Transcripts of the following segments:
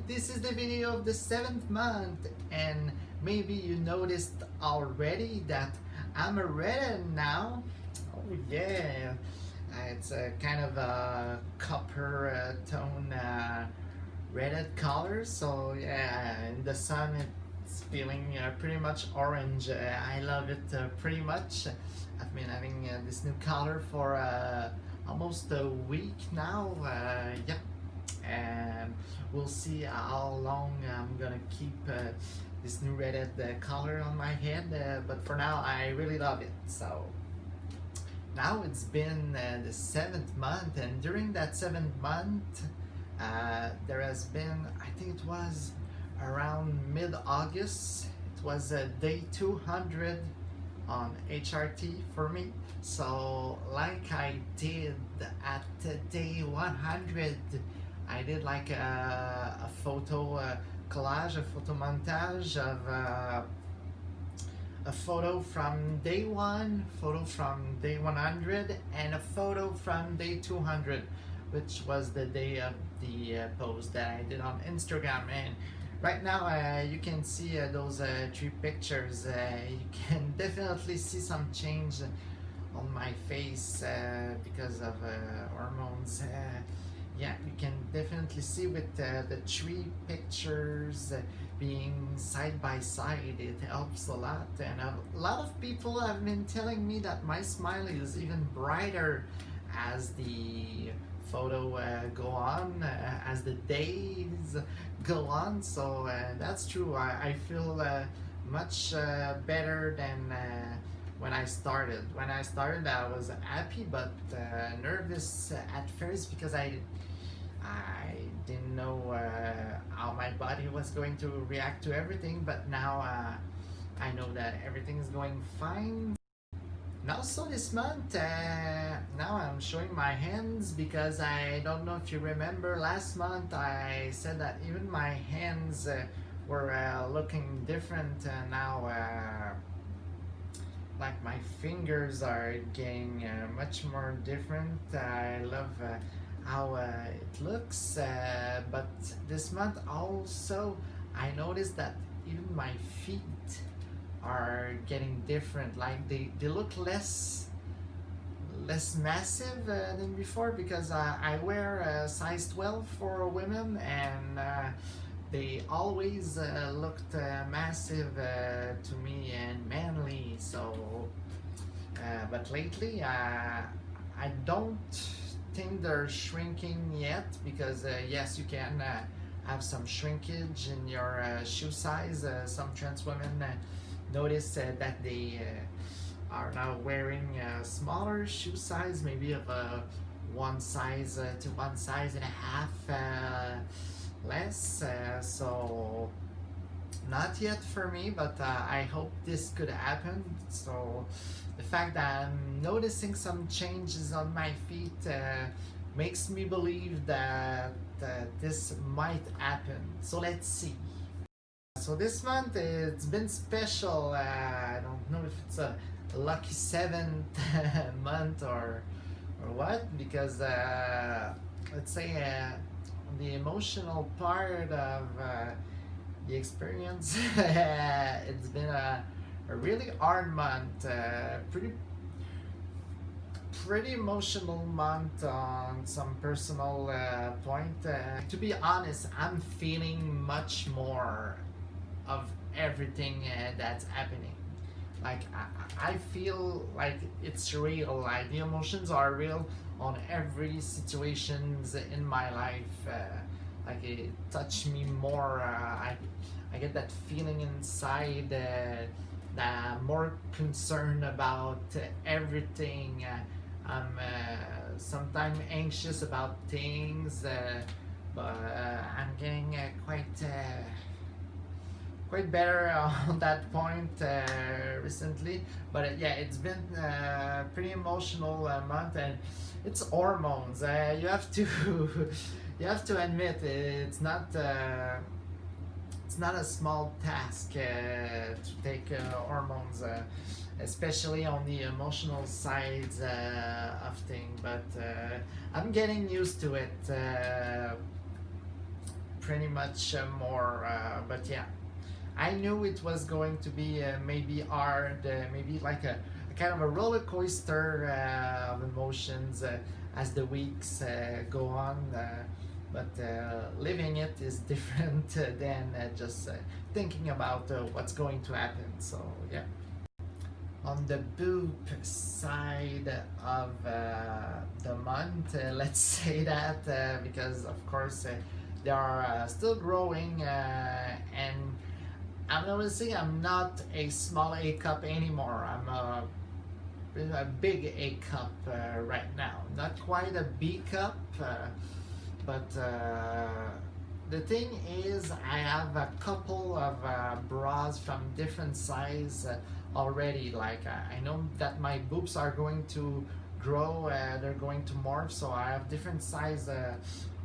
this is the video of the 7th month, and maybe you noticed already that I'm a redhead now. Oh yeah, it's a kind of a copper tone redhead color, so yeah, in the sun it's feeling pretty much orange. I love it pretty much. I've been having this new color for almost a week now. Yep, and we'll see how long I'm gonna keep this new redhead color on my head, but for now I really love it. So now it's been the 7th month, and during that 7th month there has been, I think it was around mid-August, it was day 200 on HRT for me. So like I did at day 100, I did like a photo collage, a photo montage of a photo from day 1, photo from day 100, and a photo from day 200, which was the day of the post that I did on Instagram. And right now you can see those 3 pictures. You can definitely see some change on my face because of hormones. Yeah, you can definitely see with the 3 pictures being side by side, it helps a lot. And a lot of people have been telling me that my smile is even brighter as the photo go on, as the days go on. So that's true. I feel much better than when I started. When I started, I was happy but nervous at first because I didn't know how my body was going to react to everything. But now I know that everything is going fine. And also this month, now I'm showing my hands because I don't know if you remember last month I said that even my hands were looking different now. Like my fingers are getting much more different. I love how it looks, but this month also I noticed that even my feet are getting different. Like they look less massive than before, because I wear a size 12 for women, and they always looked massive to me and manly. So but lately I don't think they're shrinking yet, because yes, you can have some shrinkage in your shoe size. Some trans women notice that they are now wearing a smaller shoe size, maybe of a 1 size to 1 size and a half less. So not yet for me, but I hope this could happen. So the fact that I'm noticing some changes on my feet makes me believe that this might happen. So let's see. So this month it's been special. I don't know if it's a lucky 7th month or what, because let's say the emotional part of the experience, it's been a really hard month, pretty emotional month on some personal point. To be honest, I'm feeling much more of everything that's happening. Like I feel like it's real. Like the emotions are real on every situations in my life. Like it touched me more. I get that feeling inside that I'm more concerned about everything. I'm sometimes anxious about things, but I'm getting quite better on that point recently. But yeah, it's been a pretty emotional month, and it's hormones. You have to you have to admit it's not a small task to take hormones, especially on the emotional sides of things. But I'm getting used to it pretty much more, but yeah, I knew it was going to be maybe hard, maybe like a kind of a roller coaster of emotions as the weeks go on. But living it is different than just thinking about what's going to happen. So yeah. On the boob side of the month, let's say that, because of course they are still growing, and I'm gonna say I'm not a small A cup anymore. I'm a big A cup right now. Not quite a B cup, but the thing is, I have a couple of bras from different size already. Like I know that my boobs are going to grow, they're going to morph, so I have different size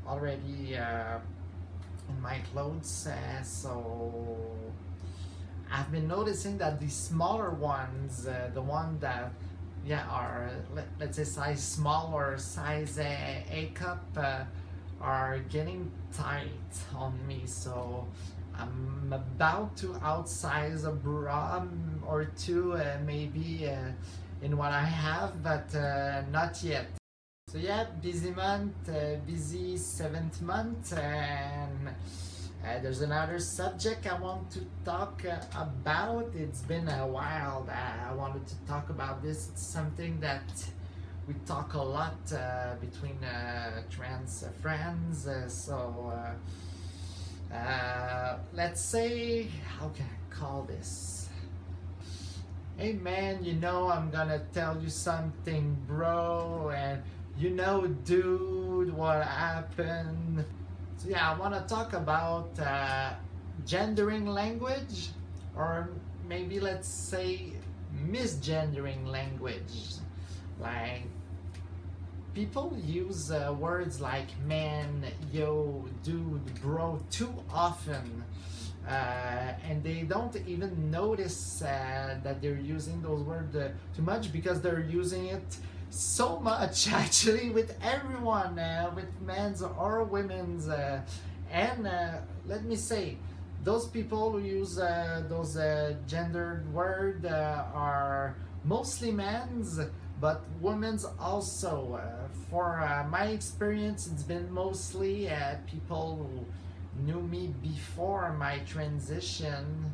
already in my clothes. So I've been noticing that the smaller ones, the one that are let's say size small or size A cup, are getting tight on me. So I'm about to outsize a bra or two, maybe in what I have, but not yet. So yeah, busy month, busy 7th month, and there's another subject I want to talk about. It's been a while that I wanted to talk about this. It's something that we talk a lot between trans friends. Let's say, how can I call this? Hey man, you know I'm gonna tell you something, bro, and you know, dude, what happened? So yeah, I want to talk about gendering language, or maybe let's say misgendering language. Like, people use words like man, yo, dude, bro too often, and they don't even notice that they're using those words too much, because they're using it so much actually with everyone, with men's or women's, and let me say, those people who use those gendered words are mostly men's, but women's also. For my experience, it's been mostly people who knew me before my transition,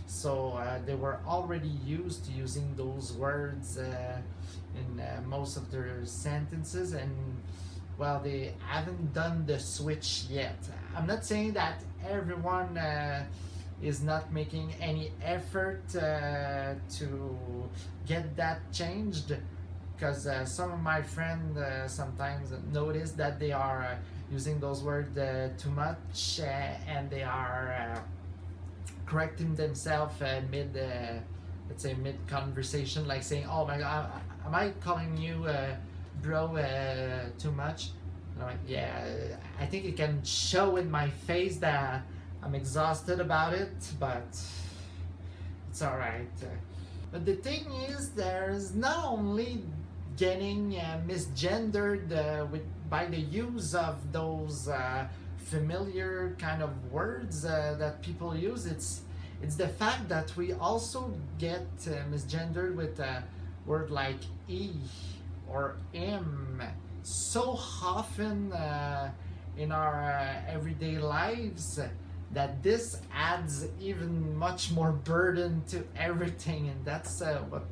so they were already used to using those words in most of their sentences, and well, they haven't done the switch yet. I'm not saying that everyone is not making any effort to get that changed, because some of my friends sometimes notice that they are using those words too much, and they are correcting themselves mid let's say mid conversation, like saying, oh my god, am I calling you bro too much? And I'm like, yeah, I think it can show in my face that I'm exhausted about it, but it's alright. But the thing is, there's not only getting misgendered by the use of those familiar kind of words that people use. It's the fact that we also get misgendered with a word like e or m so often in our everyday lives, that this adds even much more burden to everything, and that's what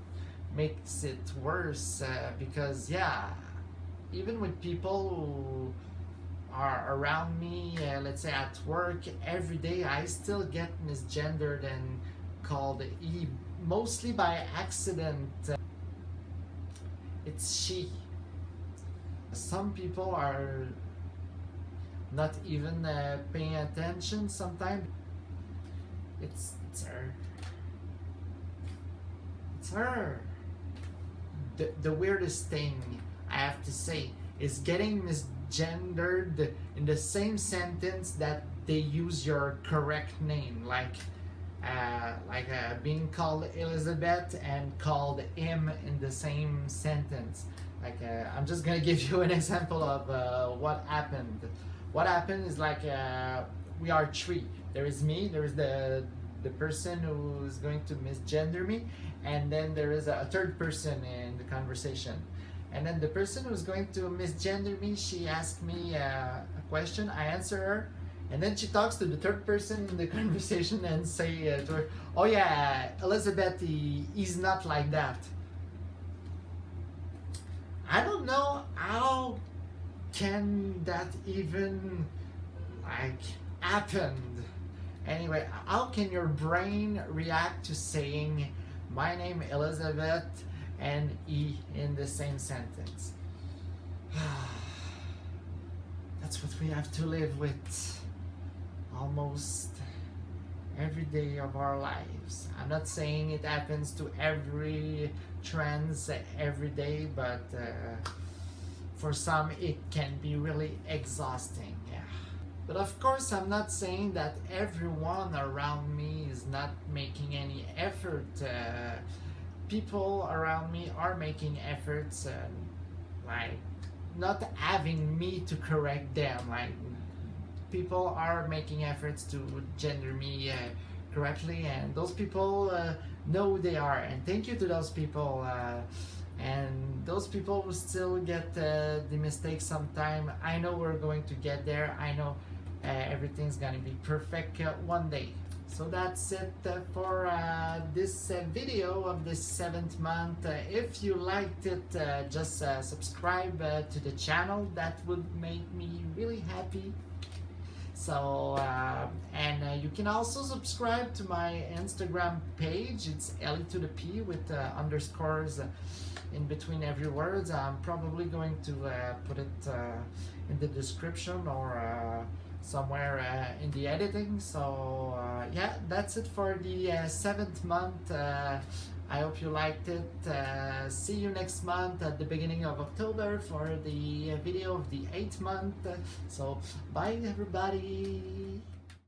makes it worse, because yeah, even with people who are around me, let's say at work, every day I still get misgendered and called e, mostly by accident. It's she. Some people are not even paying attention sometimes. It's her. It's her. The weirdest thing I have to say is getting misgendered in the same sentence that they use your correct name, like being called Elizabeth and called him in the same sentence. Like I'm just gonna give you an example of what happened. what happened is like we are three. There is me, there is the person who's going to misgender me, and then there is a third person in the conversation. And then the person who's going to misgender me, she asked me a question, I answer her, and then she talks to the third person in the conversation and say to her, oh yeah, Elizabeth, he's not like that. I don't know how can that even like happen. Anyway, how can your brain react to saying my name Elizabeth and E in the same sentence? That's what we have to live with almost every day of our lives. I'm not saying it happens to every trans every day, but for some it can be really exhausting. Yeah. But of course, I'm not saying that everyone around me is not making any effort. People around me are making efforts, like not having me to correct them. Like people are making efforts to gender me correctly, and those people know who they are. And thank you to those people. And those people will still get the mistakes sometime. I know we're going to get there. I know everything's gonna be perfect one day. So that's it for this video of this 7th month. If you liked it, just subscribe to the channel. That would make me really happy. So and you can also subscribe to my Instagram page. It's Ellie to the P with underscores in between every word. I'm probably going to put it in the description or somewhere in the editing. So yeah, that's it for the 7th month. I hope you liked it. See you next month at the beginning of October for the video of the 8th month. So bye everybody.